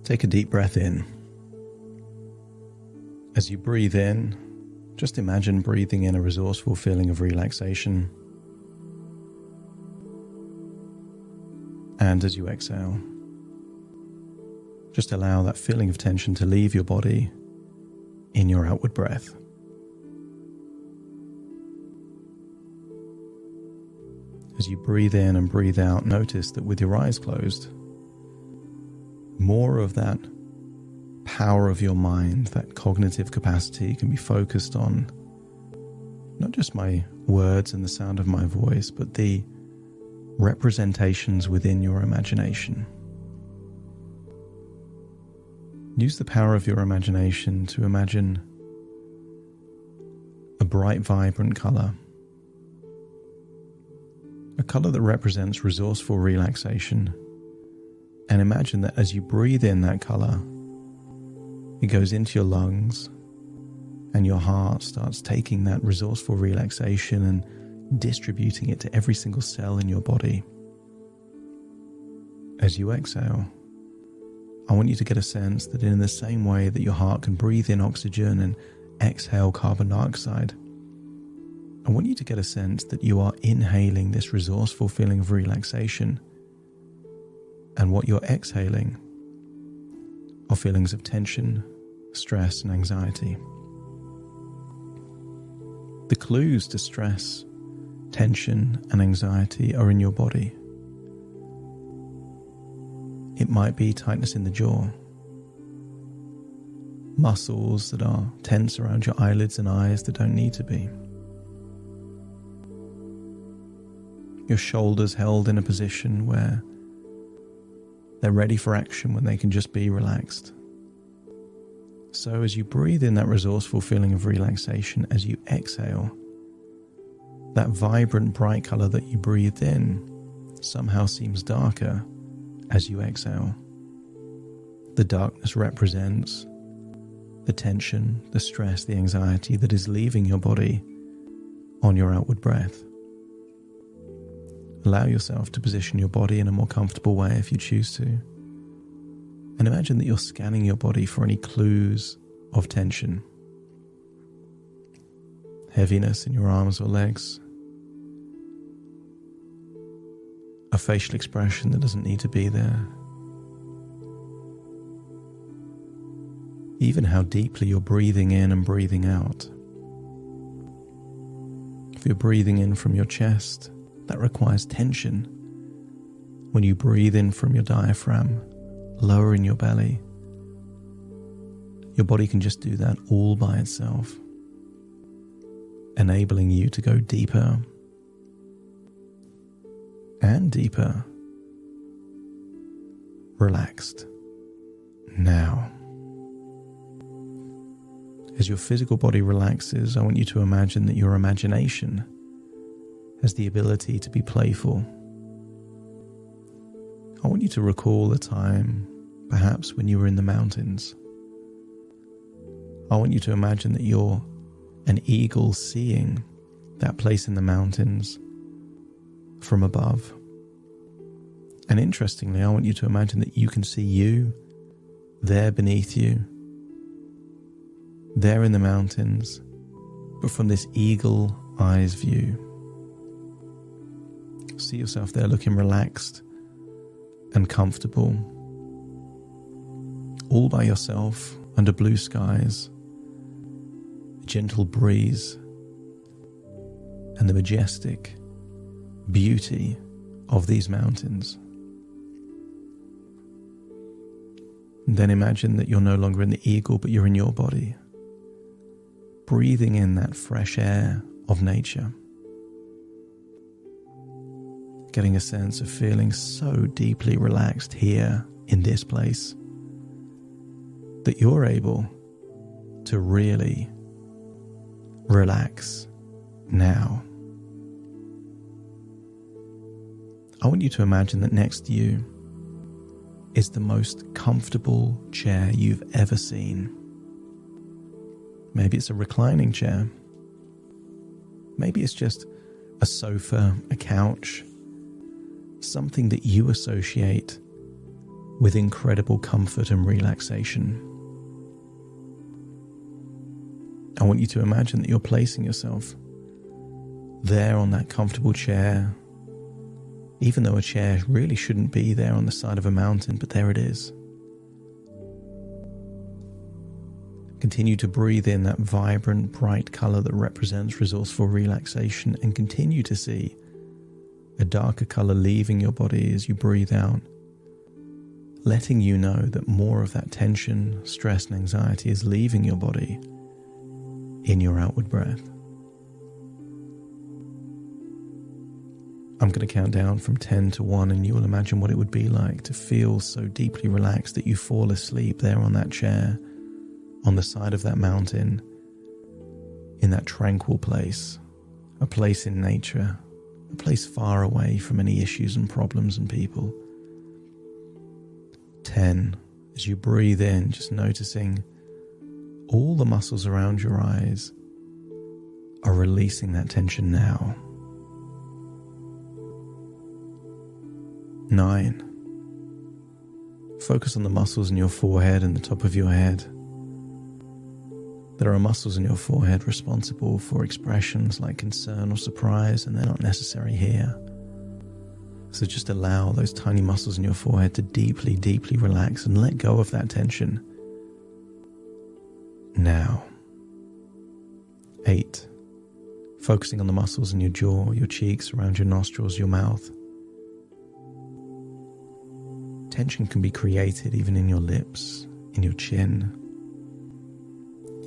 Take a deep breath in. As you breathe in, just imagine breathing in a resourceful feeling of relaxation. And as you exhale, just allow that feeling of tension to leave your body in your outward breath. As you breathe in and breathe out, notice that with your eyes closed, more of that power of your mind, that cognitive capacity, can be focused on not just my words and the sound of my voice, but the representations within your imagination. Use the power of your imagination to imagine a bright, vibrant color. A color that represents resourceful relaxation. And imagine that as you breathe in that color, it goes into your lungs and your heart starts taking that resourceful relaxation and distributing it to every single cell in your body. As you exhale, I want you to get a sense that in the same way that your heart can breathe in oxygen and exhale carbon dioxide, I want you to get a sense that you are inhaling this resourceful feeling of relaxation, and what you're exhaling are feelings of tension, stress, and anxiety. The clues to stress, tension, and anxiety are in your body. It might be tightness in the jaw, muscles that are tense around your eyelids and eyes that don't need to be, your shoulders held in a position where they're ready for action when they can just be relaxed. So as you breathe in that resourceful feeling of relaxation, as you exhale, that vibrant bright color that you breathed in somehow seems darker as you exhale. The darkness represents the tension, the stress, the anxiety that is leaving your body on your outward breath. Allow yourself to position your body in a more comfortable way if you choose to. And imagine that you're scanning your body for any clues of tension. Heaviness in your arms or legs. A facial expression that doesn't need to be there. Even how deeply you're breathing in and breathing out. If you're breathing in from your chest, that requires tension. When you breathe in from your diaphragm, lower in your belly, your body can just do that all by itself, enabling you to go deeper and deeper, relaxed now. As your physical body relaxes, I want you to imagine that your imagination has the ability to be playful. I want you to recall a time, perhaps when you were in the mountains. I want you to imagine that you're an eagle seeing that place in the mountains from above. And interestingly, I want you to imagine that you can see you there beneath you, there in the mountains, but from this eagle eyes view. See yourself there looking relaxed and comfortable, all by yourself under blue skies, a gentle breeze, and the majestic beauty of these mountains. And then imagine that you're no longer in the eagle, but you're in your body, breathing in that fresh air of nature. Getting a sense of feeling so deeply relaxed here in this place that you're able to really relax now. I want you to imagine that next to you is the most comfortable chair you've ever seen. Maybe it's a reclining chair. Maybe it's just a sofa, a couch, something that you associate with incredible comfort and relaxation. I want you to imagine that you're placing yourself there on that comfortable chair, even though a chair really shouldn't be there on the side of a mountain, but there it is. Continue to breathe in that vibrant, bright color that represents resourceful relaxation, and continue to see a darker color leaving your body as you breathe out, letting you know that more of that tension, stress, and anxiety is leaving your body in your outward breath. I'm going to count down from 10 to 1, and you will imagine what it would be like to feel so deeply relaxed that you fall asleep there on that chair, on the side of that mountain, in that tranquil place, a place in nature, a place far away from any issues and problems and people. 10, as you breathe in, just noticing all the muscles around your eyes are releasing that tension now. 9, focus on the muscles in your forehead and the top of your head. There are muscles in your forehead responsible for expressions like concern or surprise, and they're not necessary here. So just allow those tiny muscles in your forehead to deeply, deeply relax and let go of that tension. Now. 8, focusing on the muscles in your jaw, your cheeks, around your nostrils, your mouth. Tension can be created even in your lips, in your chin,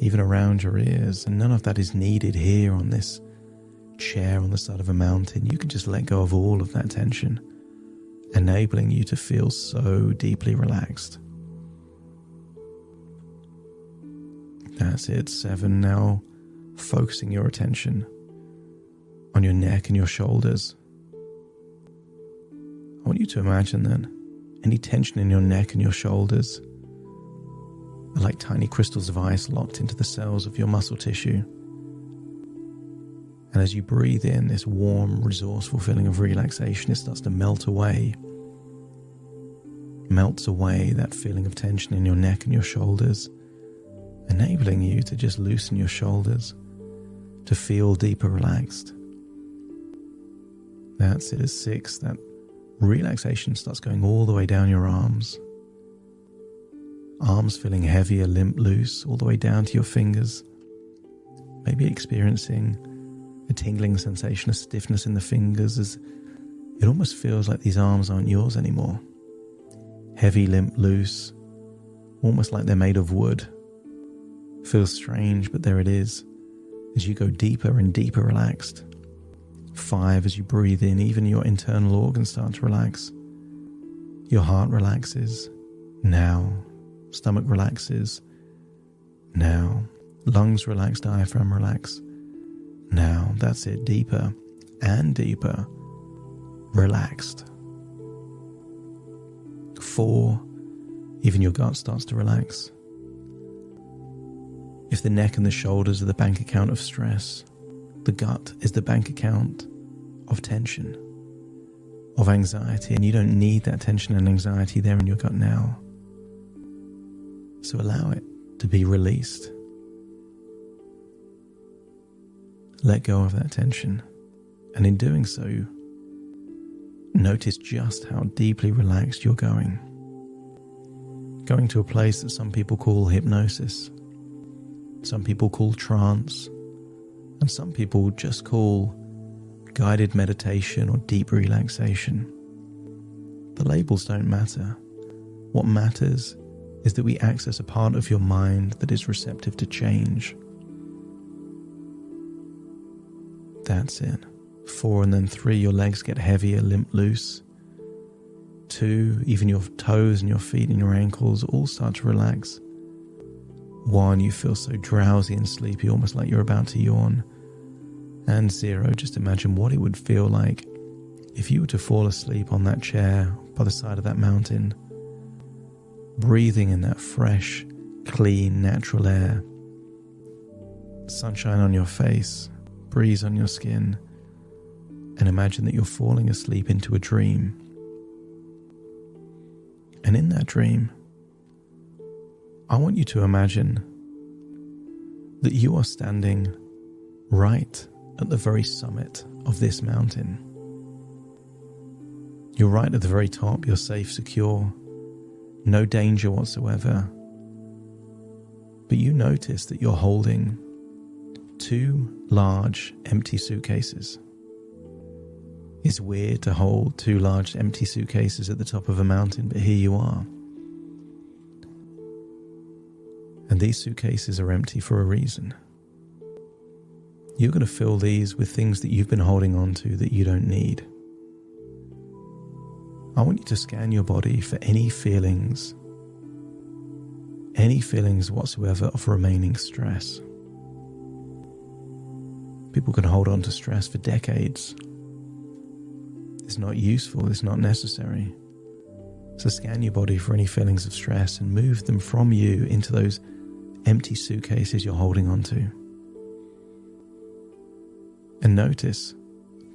even around your ears, and none of that is needed here on this chair on the side of a mountain. You can just let go of all of that tension, enabling you to feel so deeply relaxed. That's it. 7, now focusing your attention on your neck and your shoulders. I want you to imagine that any tension in your neck and your shoulders are like tiny crystals of ice locked into the cells of your muscle tissue. And as you breathe in this warm, resourceful feeling of relaxation, it starts to melt away. Melts away that feeling of tension in your neck and your shoulders, enabling you to just loosen your shoulders, to feel deeper relaxed. That's it. As 6, that relaxation starts going all the way down your arms. Arms feeling heavier, limp, loose, all the way down to your fingers. Maybe experiencing a tingling sensation, a stiffness in the fingers, as it almost feels like these arms aren't yours anymore. Heavy, limp, loose, almost like they're made of wood. Feels strange, but there it is, as you go deeper and deeper relaxed. 5, as you breathe in, even your internal organs start to relax. Your heart relaxes. Now. Stomach relaxes. Now. Lungs relax, diaphragm relax. Now. That's it. Deeper and deeper. Relaxed. 4, even your gut starts to relax. If the neck and the shoulders are the bank account of stress, the gut is the bank account of tension, of anxiety, and you don't need that tension and anxiety there in your gut now. So allow it to be released. Let go of that tension, and in doing so, notice just how deeply relaxed you're going. Going to a place that some people call hypnosis, some people call trance, and some people just call guided meditation or deep relaxation. The labels don't matter. What matters is that we access a part of your mind that is receptive to change. That's it. 4, and then 3, your legs get heavier, limp, loose. 2, even your toes and your feet and your ankles all start to relax. 1, you feel so drowsy and sleepy, almost like you're about to yawn. And 0, just imagine what it would feel like if you were to fall asleep on that chair by the side of that mountain, breathing in that fresh, clean, natural air, sunshine on your face, breeze on your skin, and imagine that you're falling asleep into a dream. And in that dream, I want you to imagine that you are standing right at the very summit of this mountain. You're right at the very top, you're safe, secure, no danger whatsoever. But you notice that you're holding 2 large empty suitcases. It's weird to hold 2 large empty suitcases at the top of a mountain, but here you are. And these suitcases are empty for a reason. You're going to fill these with things that you've been holding on to that you don't need. I want you to scan your body for any feelings whatsoever of remaining stress. People can hold on to stress for decades. It's not useful, it's not necessary. So scan your body for any feelings of stress and move them from you into those empty suitcases you're holding on to. And notice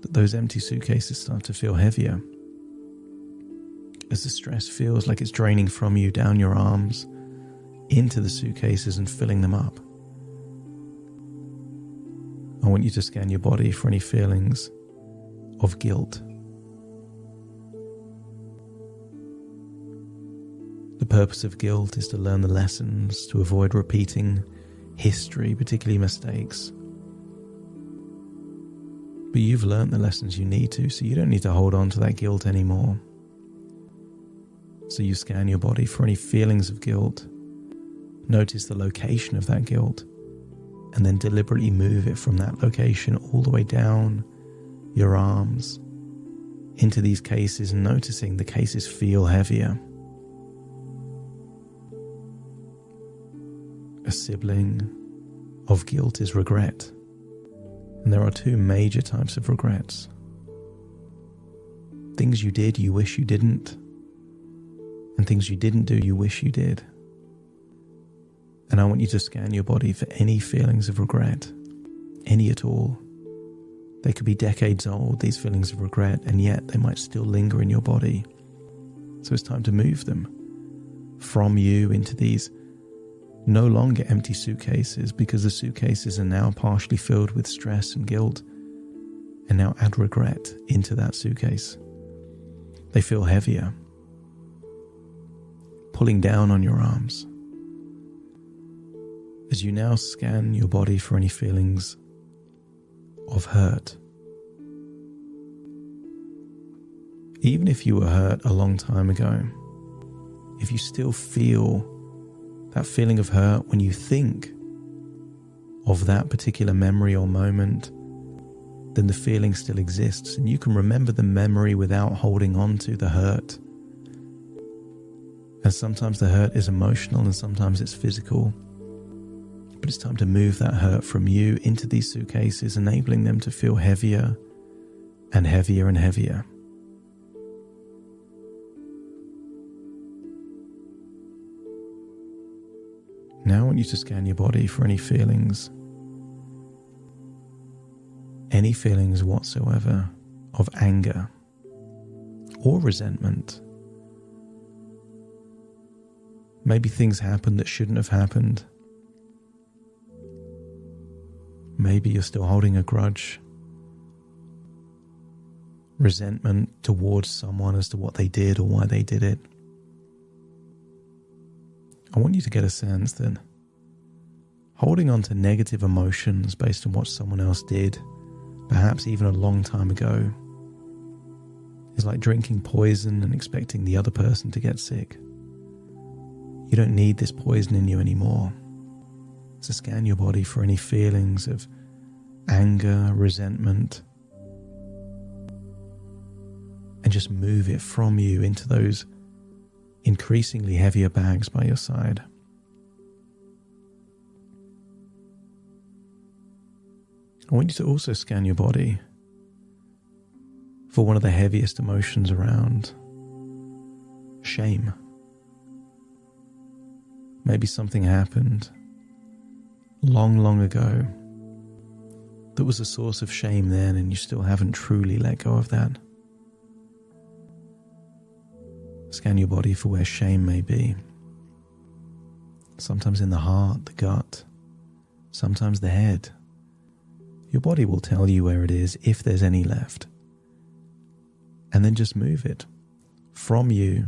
that those empty suitcases start to feel heavier as the stress feels like it's draining from you down your arms into the suitcases and filling them up. I want you to scan your body for any feelings of guilt. The purpose of guilt is to learn the lessons, to avoid repeating history, particularly mistakes. But you've learned the lessons you need to, so you don't need to hold on to that guilt anymore. So you scan your body for any feelings of guilt, notice the location of that guilt, and then deliberately move it from that location all the way down your arms into these cases, and noticing the cases feel heavier. A sibling of guilt is regret. And there are 2 major types of regrets. Things you did you wish you didn't, and things you didn't do you wish you did. And I want you to scan your body for any feelings of regret, any at all. They could be decades old, these feelings of regret, and yet they might still linger in your body. So it's time to move them from you into these no longer empty suitcases, because the suitcases are now partially filled with stress and guilt, and now add regret into that suitcase. They feel heavier, pulling down on your arms. As you now scan your body for any feelings of hurt. Even if you were hurt a long time ago, if you still feel that feeling of hurt when you think of that particular memory or moment, then the feeling still exists, and you can remember the memory without holding on to the hurt. And sometimes the hurt is emotional and sometimes it's physical. But it's time to move that hurt from you into these suitcases, enabling them to feel heavier and heavier and heavier. Now I want you to scan your body for any feelings whatsoever of anger or resentment. Maybe things happened that shouldn't have happened. Maybe you're still holding a grudge, resentment towards someone as to what they did or why they did it. I want you to get a sense that holding on to negative emotions based on what someone else did, perhaps even a long time ago, is like drinking poison and expecting the other person to get sick. You don't need this poison in you anymore. So scan your body for any feelings of anger, resentment, and just move it from you into those increasingly heavier bags by your side. I want you to also scan your body for one of the heaviest emotions around: shame. Maybe something happened long ago that was a source of shame then, and you still haven't truly let go of that. Scan your body for where shame may be. Sometimes in the heart, the gut, sometimes the head. Your body will tell you where it is if there's any left. And then just move it from you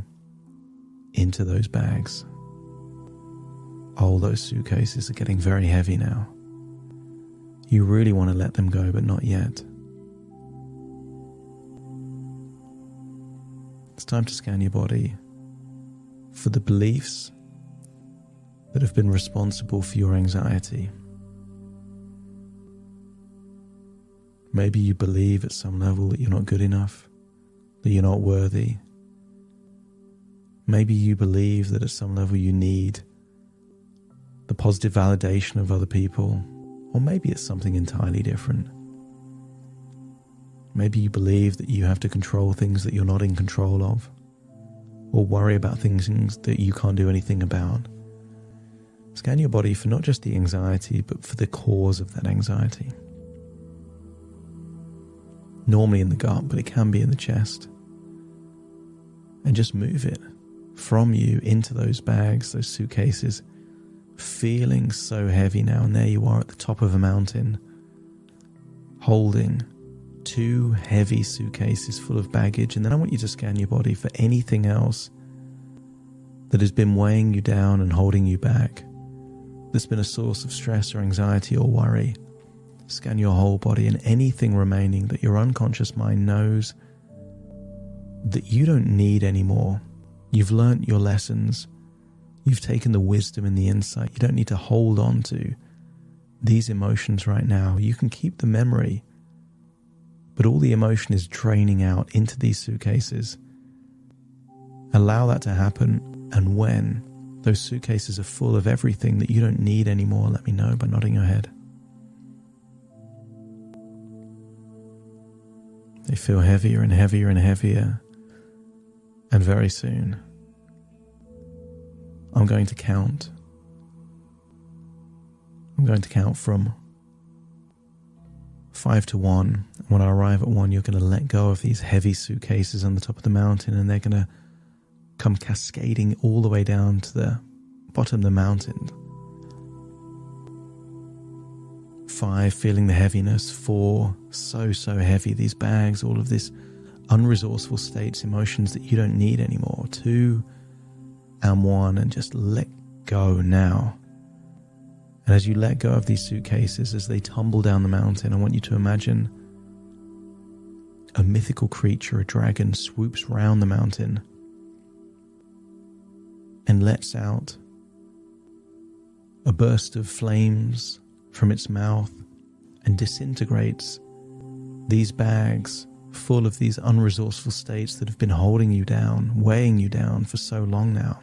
into those bags. Oh, those suitcases are getting very heavy now. You really want to let them go, but not yet. It's time to scan your body for the beliefs that have been responsible for your anxiety. Maybe you believe at some level that you're not good enough, that you're not worthy. Maybe you believe that at some level you need the positive validation of other people, or maybe it's something entirely different. Maybe you believe that you have to control things that you're not in control of, or worry about things that you can't do anything about. Scan your body for not just the anxiety, but for the cause of that anxiety. Normally in the gut, but it can be in the chest. And just move it from you into those bags, those suitcases, feeling so heavy now. And there you are at the top of a mountain, holding 2 heavy suitcases full of baggage. And then I want you to scan your body for anything else that has been weighing you down and holding you back, that's been a source of stress or anxiety or worry. Scan your whole body, and anything remaining that your unconscious mind knows that you don't need anymore. You've learnt your lessons. You've taken the wisdom and the insight. You don't need to hold on to these emotions right now. You can keep the memory, but all the emotion is draining out into these suitcases. Allow that to happen, and when those suitcases are full of everything that you don't need anymore, let me know by nodding your head. They feel heavier and heavier and heavier. And very soon, I'm going to count. I'm going to count from 5 to 1. When I arrive at 1, you're going to let go of these heavy suitcases on the top of the mountain, and they're going to come cascading all the way down to the bottom of the mountain. 5, feeling the heaviness. 4, so heavy, these bags, all of this unresourceful states, emotions that you don't need anymore. 2 and 1, and just let go now. And as you let go of these suitcases, as they tumble down the mountain, I want you to imagine a mythical creature, a dragon, swoops round the mountain and lets out a burst of flames from its mouth and disintegrates these bags full of these unresourceful states that have been holding you down, weighing you down for so long now.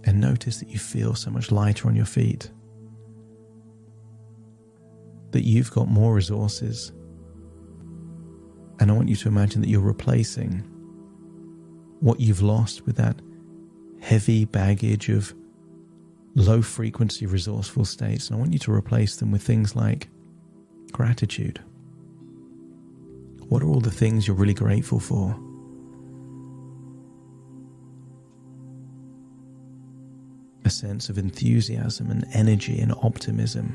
And notice that you feel so much lighter on your feet, that you've got more resources. And I want you to imagine that you're replacing what you've lost with that heavy baggage of low frequency resourceful states. And I want you to replace them with things like gratitude. What are all the things you're really grateful for? A sense of enthusiasm and energy and optimism,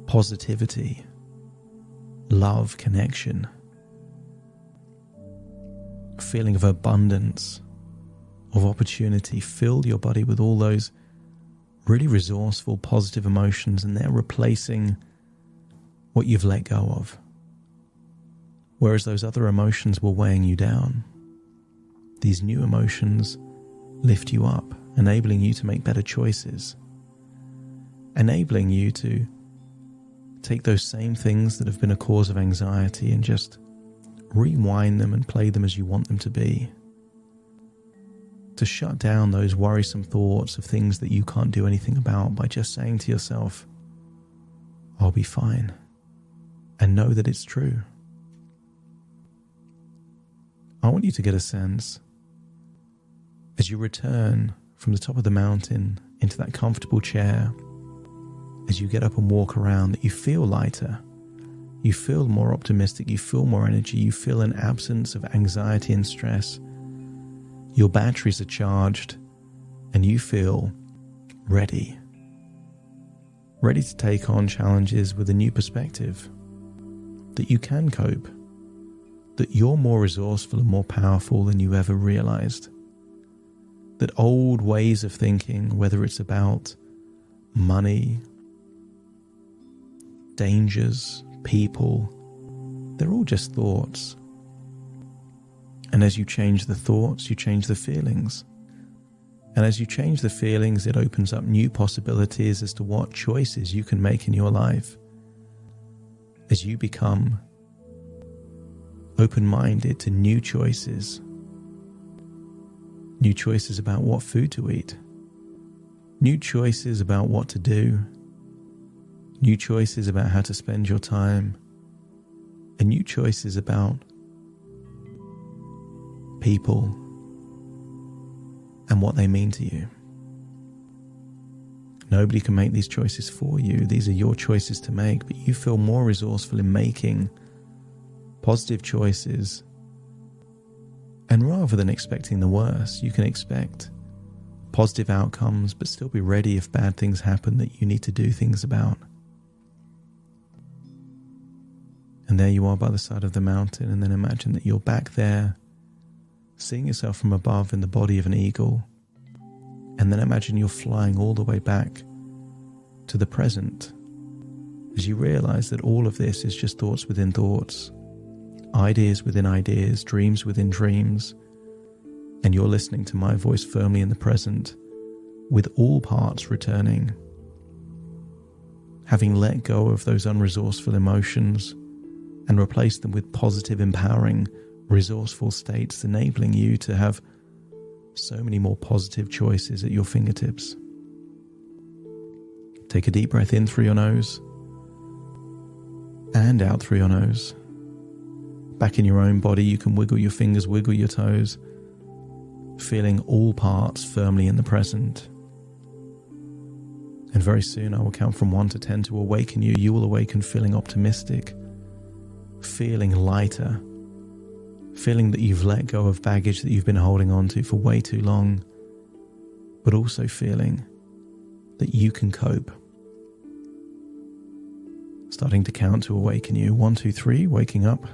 positivity, love, connection, a feeling of abundance, of opportunity. Fill your body with all those really resourceful, positive emotions, and they're replacing what you've let go of. Whereas those other emotions were weighing you down, these new emotions lift you up, enabling you to make better choices, enabling you to take those same things that have been a cause of anxiety and just rewind them and play them as you want them to be. To shut down those worrisome thoughts of things that you can't do anything about by just saying to yourself, I'll be fine, and know that it's true. I want you to get a sense as you return from the top of the mountain into that comfortable chair, as you get up and walk around, that you feel lighter, You feel more optimistic, you feel more energy, you feel an absence of anxiety and stress. Your batteries are charged and you feel ready. Ready to take on challenges with a new perspective. That you can cope. That you're more resourceful and more powerful than you ever realized. That old ways of thinking, whether it's about money, dangers, people, they're all just thoughts. And as you change the thoughts, you change the feelings. And as you change the feelings, it opens up new possibilities as to what choices you can make in your life. As you become open-minded to new choices. New choices about what food to eat. New choices about what to do. New choices about how to spend your time. And new choices about people and what they mean to you. Nobody can make these choices for you. These are your choices to make, but you feel more resourceful in making positive choices. And rather than expecting the worst, you can expect positive outcomes, but still be ready if bad things happen that you need to do things about. And there you are by the side of the mountain, and then imagine that you're back there, seeing yourself from above in the body of an eagle. And then imagine you're flying all the way back to the present as you realize that all of this is just thoughts within thoughts, ideas within ideas, dreams within dreams. And you're listening to my voice firmly in the present, with all parts returning. Having let go of those unresourceful emotions and replaced them with positive, empowering, resourceful states, enabling you to have so many more positive choices at your fingertips. Take a deep breath in through your nose and out through your nose. Back in your own body, you can wiggle your fingers, wiggle your toes, feeling all parts firmly in the present. And very soon I will count from 1 to 10 to awaken you. You will awaken feeling optimistic, feeling lighter, feeling that you've let go of baggage that you've been holding on to for way too long, but also feeling that you can cope. Starting to count to awaken you. 1, 2, 3, waking up.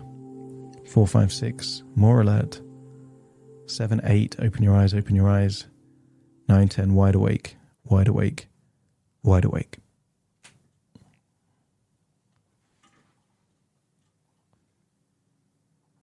4, 5, 6, more alert. 7, 8, open your eyes, open your eyes. 9, 10, wide awake, wide awake, wide awake.